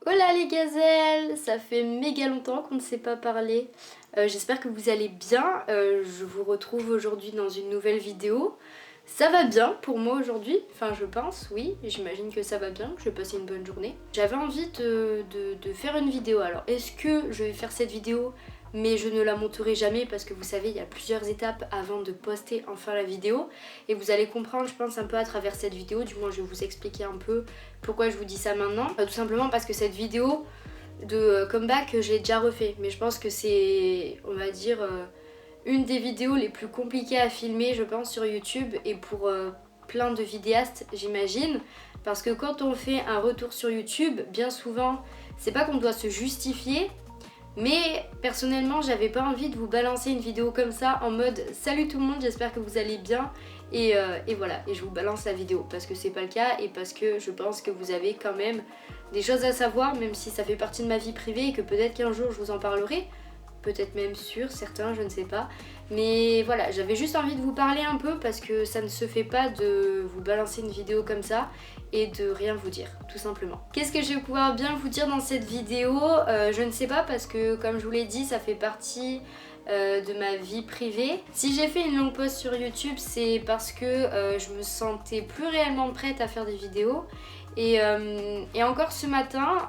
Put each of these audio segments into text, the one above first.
Hola les gazelles, ça fait méga longtemps qu'on ne s'est pas parlé. J'espère que vous allez bien. Je vous retrouve aujourd'hui dans une nouvelle vidéo. Ça va bien pour moi aujourd'hui, enfin je pense, oui, j'imagine que ça va bien, que je vais passer une bonne journée. J'avais envie de faire une vidéo, alors est-ce que je vais faire cette vidéo mais je ne la monterai jamais parce que vous savez il y a plusieurs étapes avant de poster enfin la vidéo et vous allez comprendre je pense un peu à travers cette vidéo, du moins je vais vous expliquer un peu pourquoi je vous dis ça maintenant. Tout simplement parce que cette vidéo de comeback je l'ai déjà refait mais je pense que c'est on va dire une des vidéos les plus compliquées à filmer je pense sur YouTube et pour plein de vidéastes j'imagine, parce que quand on fait un retour sur YouTube bien souvent c'est pas qu'on doit se justifier, mais personnellement j'avais pas envie de vous balancer une vidéo comme ça en mode salut tout le monde, j'espère que vous allez bien et voilà, et je vous balance la vidéo parce que c'est pas le cas et parce que je pense que vous avez quand même des choses à savoir, même si ça fait partie de ma vie privée et que peut-être qu'un jour je vous en parlerai, peut-être même sur certains, je ne sais pas. Mais voilà, j'avais juste envie de vous parler un peu parce que ça ne se fait pas de vous balancer une vidéo comme ça et de rien vous dire, tout simplement. Qu'est-ce que je vais pouvoir bien vous dire dans cette vidéo? Je ne sais pas parce que comme je vous l'ai dit, ça fait partie de ma vie privée. Si j'ai fait une longue pause sur YouTube, c'est parce que je me sentais plus réellement prête à faire des vidéos. Et encore ce matin,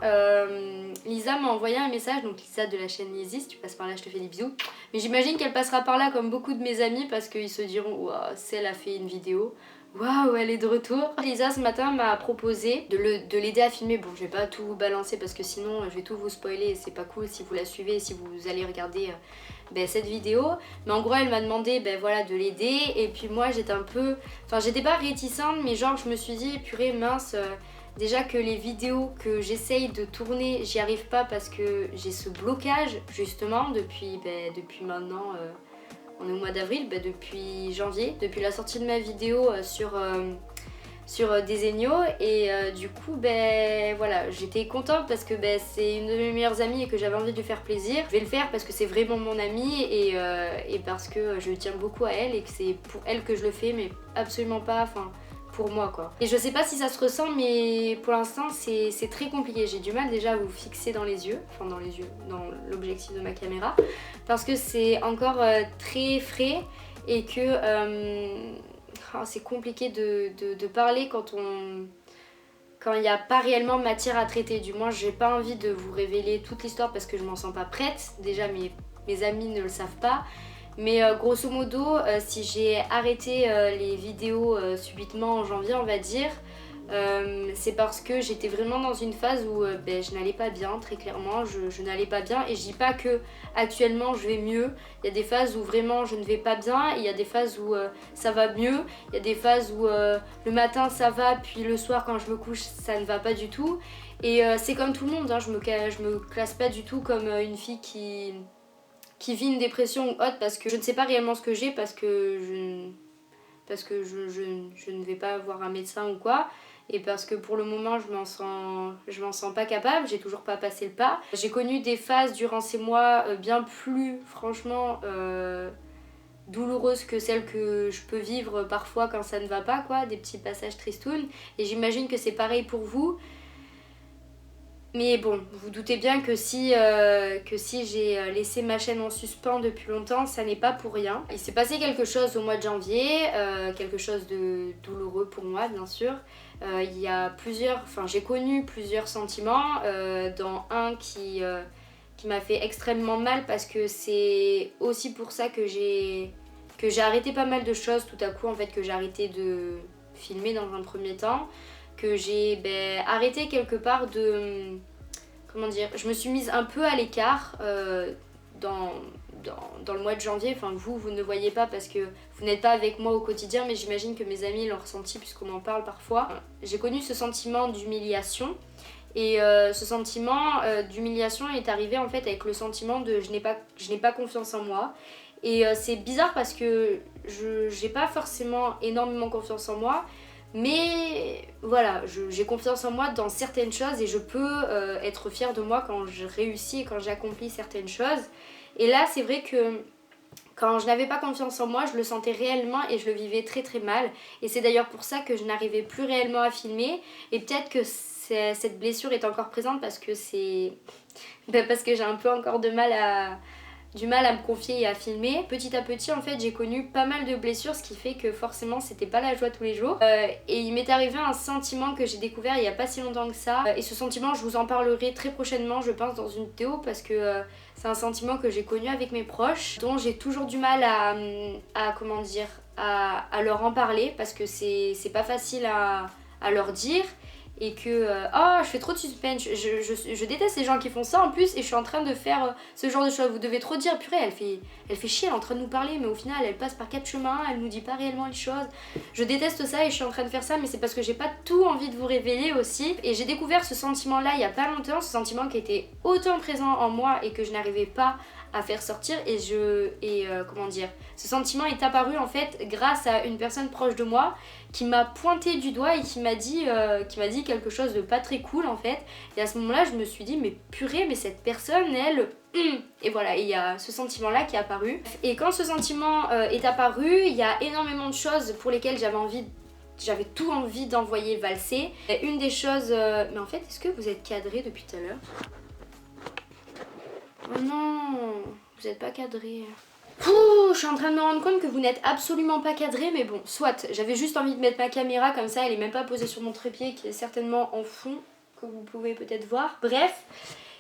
Lisa m'a envoyé un message, donc Lisa de la chaîne Lizzy, si tu passes par là je te fais des bisous. Mais j'imagine qu'elle passera par là comme beaucoup de mes amis parce qu'ils se diront waouh, celle a fait une vidéo. Waouh, elle est de retour. Lisa ce matin m'a proposé de l'aider à filmer. Bon, je vais pas tout vous balancer parce que sinon je vais tout vous spoiler et c'est pas cool si vous la suivez, si vous allez regarder cette vidéo. Mais en gros, elle m'a demandé voilà, de l'aider et puis moi j'étais un peu... Enfin, j'étais pas réticente, mais genre je me suis dit purée mince... Déjà que les vidéos que j'essaye de tourner, j'y arrive pas parce que j'ai ce blocage justement depuis maintenant, on est au mois d'avril, depuis janvier, depuis la sortie de ma vidéo sur Desenio et du coup voilà, j'étais contente parce que c'est une de mes meilleures amies et que j'avais envie de lui faire plaisir. Je vais le faire parce que c'est vraiment mon amie et parce que je tiens beaucoup à elle et que c'est pour elle que je le fais mais absolument pas, enfin pour moi quoi. Et je sais pas si ça se ressent mais pour l'instant c'est très compliqué. J'ai du mal déjà à vous fixer dans les yeux, enfin dans les yeux, dans l'objectif de ma caméra parce que c'est encore très frais et que c'est compliqué de parler quand il n'y a pas réellement matière à traiter. Du moins j'ai pas envie de vous révéler toute l'histoire parce que je m'en sens pas prête. Déjà mes amis ne le savent pas. Mais grosso modo, si j'ai arrêté les vidéos subitement en janvier, on va dire, c'est parce que j'étais vraiment dans une phase où je n'allais pas bien, très clairement, je n'allais pas bien. Et je dis pas que actuellement je vais mieux, il y a des phases où vraiment je ne vais pas bien, et il y a des phases où ça va mieux, il y a des phases où le matin ça va, puis le soir quand je me couche ça ne va pas du tout. Et c'est comme tout le monde, hein, je me classe pas du tout comme une fille qui vit une dépression ou autre parce que je ne sais pas réellement ce que j'ai parce que je ne vais pas voir un médecin ou quoi et parce que pour le moment je m'en sens pas capable, j'ai toujours pas passé le pas. J'ai connu des phases durant ces mois bien plus franchement douloureuses que celles que je peux vivre parfois quand ça ne va pas quoi, des petits passages tristounes et j'imagine que c'est pareil pour vous. Mais bon, vous doutez bien que si j'ai laissé ma chaîne en suspens depuis longtemps, ça n'est pas pour rien. Il s'est passé quelque chose au mois de janvier, quelque chose de douloureux pour moi bien sûr. Il y a j'ai connu plusieurs sentiments, dont un qui m'a fait extrêmement mal parce que c'est aussi pour ça que j'ai arrêté pas mal de choses tout à coup en fait, que j'ai arrêté de filmer dans un premier temps, que j'ai arrêté quelque part de... Comment dire, je me suis mise un peu à l'écart dans le mois de janvier. Enfin vous ne voyez pas parce que vous n'êtes pas avec moi au quotidien, mais j'imagine que mes amis l'ont ressenti puisqu'on en parle parfois. J'ai connu ce sentiment d'humiliation et ce sentiment d'humiliation est arrivé en fait avec le sentiment de je n'ai pas confiance en moi. Et c'est bizarre parce que j'ai pas forcément énormément confiance en moi. Mais voilà, j'ai confiance en moi dans certaines choses et je peux être fière de moi quand je réussis et quand j'accomplis certaines choses. Et là, c'est vrai que quand je n'avais pas confiance en moi, je le sentais réellement et je le vivais très très mal. Et c'est d'ailleurs pour ça que je n'arrivais plus réellement à filmer. Et peut-être que cette blessure est encore présente parce que c'est... parce que j'ai un peu encore du mal à me confier et à filmer. Petit à petit, en fait, j'ai connu pas mal de blessures, ce qui fait que forcément, c'était pas la joie tous les jours. Et il m'est arrivé un sentiment que j'ai découvert il y a pas si longtemps que ça. Et ce sentiment, je vous en parlerai très prochainement, je pense, dans une vidéo, parce que c'est un sentiment que j'ai connu avec mes proches, dont j'ai toujours du mal à comment dire, à leur en parler, parce que c'est pas facile à leur dire. Et que oh, je fais trop de suspense, je déteste les gens qui font ça en plus, et je suis en train de faire ce genre de choses. Vous devez trop dire, purée, elle fait chier, elle est en train de nous parler, mais au final elle passe par 4 chemins, elle nous dit pas réellement les choses. Je déteste ça et je suis en train de faire ça, mais c'est parce que j'ai pas tout envie de vous révéler aussi. Et j'ai découvert ce sentiment là il y a pas longtemps, ce sentiment qui était autant présent en moi et que je n'arrivais pas à faire sortir. Et comment dire, ce sentiment est apparu en fait grâce à une personne proche de moi qui m'a pointé du doigt et qui m'a dit quelque chose de pas très cool en fait. Et à ce moment-là, je me suis dit, mais purée, mais cette personne, elle... Et voilà, il y a ce sentiment-là qui est apparu. Et quand ce sentiment est apparu, il y a énormément de choses pour lesquelles j'avais tout envie d'envoyer valser. Et une des choses... Mais en fait, est-ce que vous êtes cadré depuis tout à l'heure? Oh non, vous n'êtes pas cadré. Je suis en train de me rendre compte que vous n'êtes absolument pas cadré, mais bon, soit. J'avais juste envie de mettre ma caméra comme ça, elle est même pas posée sur mon trépied qui est certainement en fond, que vous pouvez peut-être voir. Bref.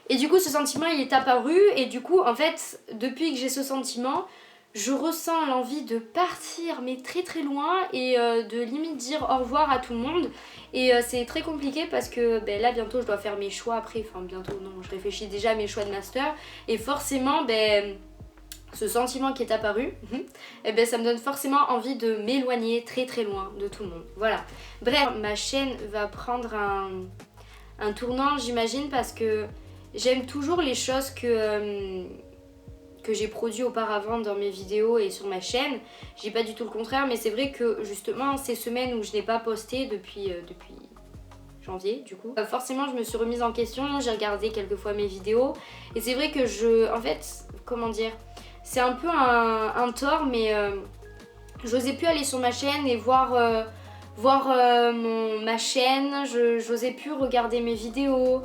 Et du coup, ce sentiment, il est apparu, et du coup, en fait, depuis que j'ai ce sentiment, je ressens l'envie de partir, mais très très loin, et de limite dire au revoir à tout le monde. Et c'est très compliqué parce que là, bientôt, je dois faire mes choix après. Enfin, bientôt, non, je réfléchis déjà à mes choix de master. Et forcément, ce sentiment qui est apparu, et ça me donne forcément envie de m'éloigner très très loin de tout le monde. Voilà. Bref, ma chaîne va prendre un tournant, j'imagine, parce que j'aime toujours les choses que j'ai produit auparavant dans mes vidéos et sur ma chaîne. Je dis pas du tout le contraire, mais c'est vrai que justement ces semaines où je n'ai pas posté depuis janvier du coup, forcément je me suis remise en question, j'ai regardé quelques fois mes vidéos et c'est vrai que en fait, comment dire, c'est un peu un tort, mais j'osais plus aller sur ma chaîne et voir ma chaîne, j'osais plus regarder mes vidéos,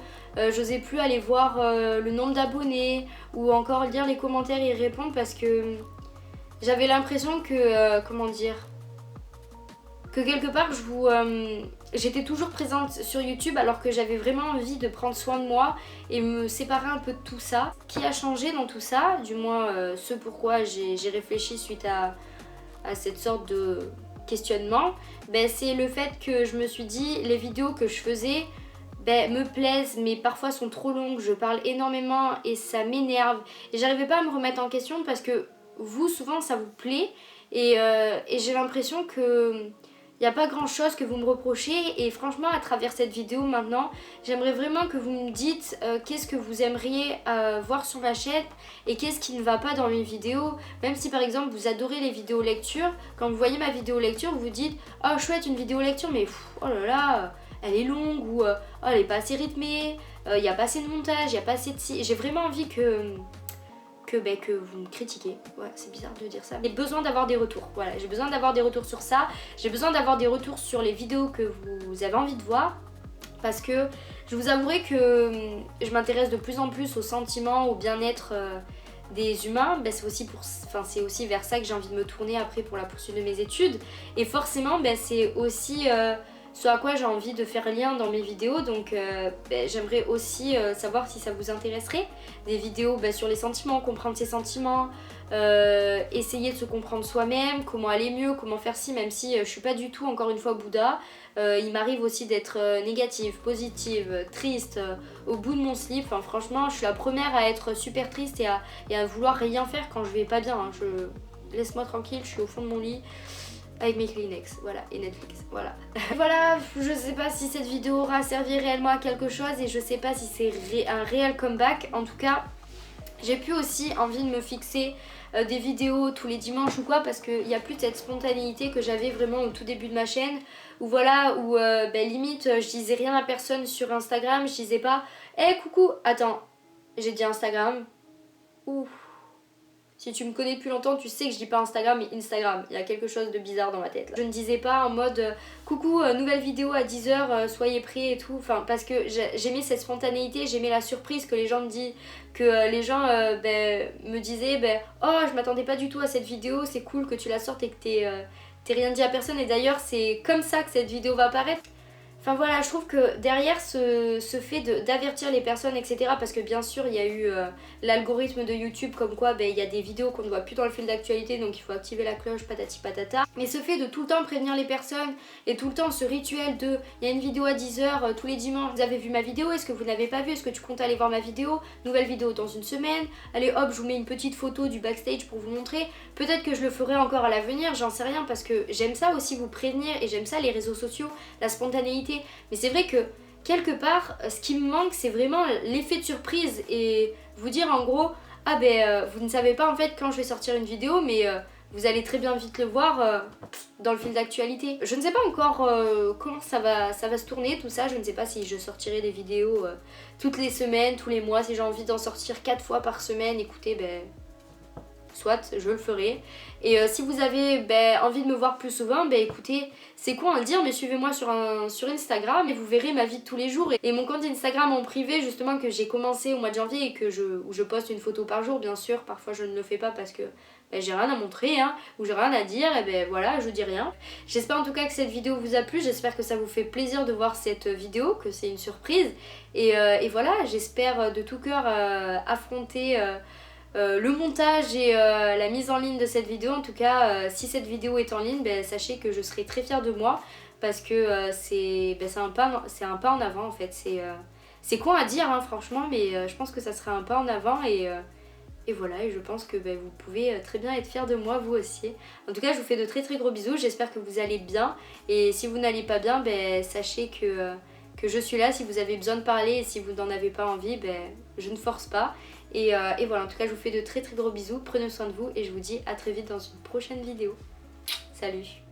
j'osais plus aller voir le nombre d'abonnés ou encore lire les commentaires et y répondre parce que j'avais l'impression que, comment dire, que quelque part j'étais toujours présente sur YouTube alors que j'avais vraiment envie de prendre soin de moi et me séparer un peu de tout ça. Ce qui a changé dans tout ça, du moins ce pourquoi j'ai réfléchi suite à cette sorte de questionnement, c'est le fait que je me suis dit les vidéos que je faisais me plaisent mais parfois sont trop longues, je parle énormément et ça m'énerve et j'arrivais pas à me remettre en question parce que vous souvent ça vous plaît et j'ai l'impression que il n'y a pas grand chose que vous me reprochez et franchement à travers cette vidéo maintenant j'aimerais vraiment que vous me dites qu'est-ce que vous aimeriez voir sur ma chaîne et qu'est-ce qui ne va pas dans mes vidéos. Même si par exemple vous adorez les vidéos lecture, quand vous voyez ma vidéo lecture vous dites oh chouette une vidéo lecture mais oh là là elle est longue ou oh, elle est pas assez rythmée, il n'y a pas assez de montage, il n'y a pas assez de... J'ai vraiment envie que vous me critiquez. Ouais, c'est bizarre de dire ça. J'ai besoin d'avoir des retours. Voilà, j'ai besoin d'avoir des retours sur ça. J'ai besoin d'avoir des retours sur les vidéos que vous avez envie de voir. Parce que je vous avouerai que je m'intéresse de plus en plus aux sentiments, au bien-être des humains. C'est aussi vers ça que j'ai envie de me tourner après pour la poursuite de mes études. Et forcément, c'est aussi... ce à quoi j'ai envie de faire lien dans mes vidéos, donc j'aimerais aussi savoir si ça vous intéresserait. Des vidéos sur les sentiments, comprendre ses sentiments, essayer de se comprendre soi-même, comment aller mieux, comment faire ci, même si je suis pas du tout encore une fois Bouddha. Il m'arrive aussi d'être négative, positive, triste, au bout de mon slip. Enfin, franchement, je suis la première à être super triste et à vouloir rien faire quand je vais pas bien. Hein. Laisse-moi tranquille, je suis au fond de mon lit. Avec mes Kleenex, voilà, et Netflix, voilà. Voilà, je sais pas si cette vidéo aura servi réellement à quelque chose et je sais pas si c'est un réel comeback. En tout cas, j'ai plus aussi envie de me fixer des vidéos tous les dimanches ou quoi parce qu'il n'y a plus de cette spontanéité que j'avais vraiment au tout début de ma chaîne où limite je disais rien à personne sur Instagram, je disais pas hey, coucou, attends, j'ai dit Instagram, ouh. Si tu me connais depuis longtemps, tu sais que je dis pas Instagram mais Instagram. Il y a quelque chose de bizarre dans ma tête là. Je ne disais pas en mode coucou, nouvelle vidéo à 10h, soyez prêts et tout. Enfin, parce que j'aimais cette spontanéité, j'aimais la surprise que les gens me disent. Que les gens me disaient oh, je m'attendais pas du tout à cette vidéo, c'est cool que tu la sortes et que t'aies rien dit à personne. Et d'ailleurs, c'est comme ça que cette vidéo va apparaître. Enfin voilà, je trouve que derrière ce fait d'avertir les personnes, etc. Parce que bien sûr, il y a eu l'algorithme de YouTube comme quoi il y a des vidéos qu'on ne voit plus dans le fil d'actualité, donc il faut activer la cloche, patati patata. Mais ce fait de tout le temps prévenir les personnes et tout le temps ce rituel de il y a une vidéo à 10h tous les dimanches, vous avez vu ma vidéo, est-ce que vous n'avez pas vu, est-ce que tu comptes aller voir ma vidéo, nouvelle vidéo dans une semaine, allez hop, je vous mets une petite photo du backstage pour vous montrer. Peut-être que je le ferai encore à l'avenir, j'en sais rien, parce que j'aime ça aussi vous prévenir et j'aime ça les réseaux sociaux, la spontanéité. Mais c'est vrai que quelque part, ce qui me manque, c'est vraiment l'effet de surprise et vous dire en gros, ah vous ne savez pas en fait quand je vais sortir une vidéo, mais vous allez très bien vite le voir dans le fil d'actualité. Je ne sais pas encore comment ça va se tourner tout ça, je ne sais pas si je sortirai des vidéos toutes les semaines, tous les mois, si j'ai envie d'en sortir 4 fois par semaine, écoutez, soit je le ferai. Et si vous avez envie de me voir plus souvent, écoutez, c'est quoi à le dire, mais suivez-moi sur Instagram et vous verrez ma vie de tous les jours. Et mon compte Instagram en privé justement que j'ai commencé au mois de janvier et où je poste une photo par jour, bien sûr, parfois je ne le fais pas parce que j'ai rien à montrer hein, ou j'ai rien à dire, et voilà, je dis rien. J'espère en tout cas que cette vidéo vous a plu, j'espère que ça vous fait plaisir de voir cette vidéo, que c'est une surprise. Et voilà, j'espère de tout cœur affronter le montage et la mise en ligne de cette vidéo. En tout cas, si cette vidéo est en ligne, sachez que je serai très fière de moi parce que c'est un pas en avant en fait. C'est con à dire hein, franchement, mais je pense que ça sera un pas en avant et voilà, et je pense que vous pouvez très bien être fiers de moi vous aussi. En tout cas, je vous fais de très très gros bisous, j'espère que vous allez bien. Et si vous n'allez pas bien, sachez que je suis là si vous avez besoin de parler. Et si vous n'en avez pas envie, je ne force pas. Et voilà, en tout cas, je vous fais de très très gros bisous, prenez soin de vous et je vous dis à très vite dans une prochaine vidéo. Salut!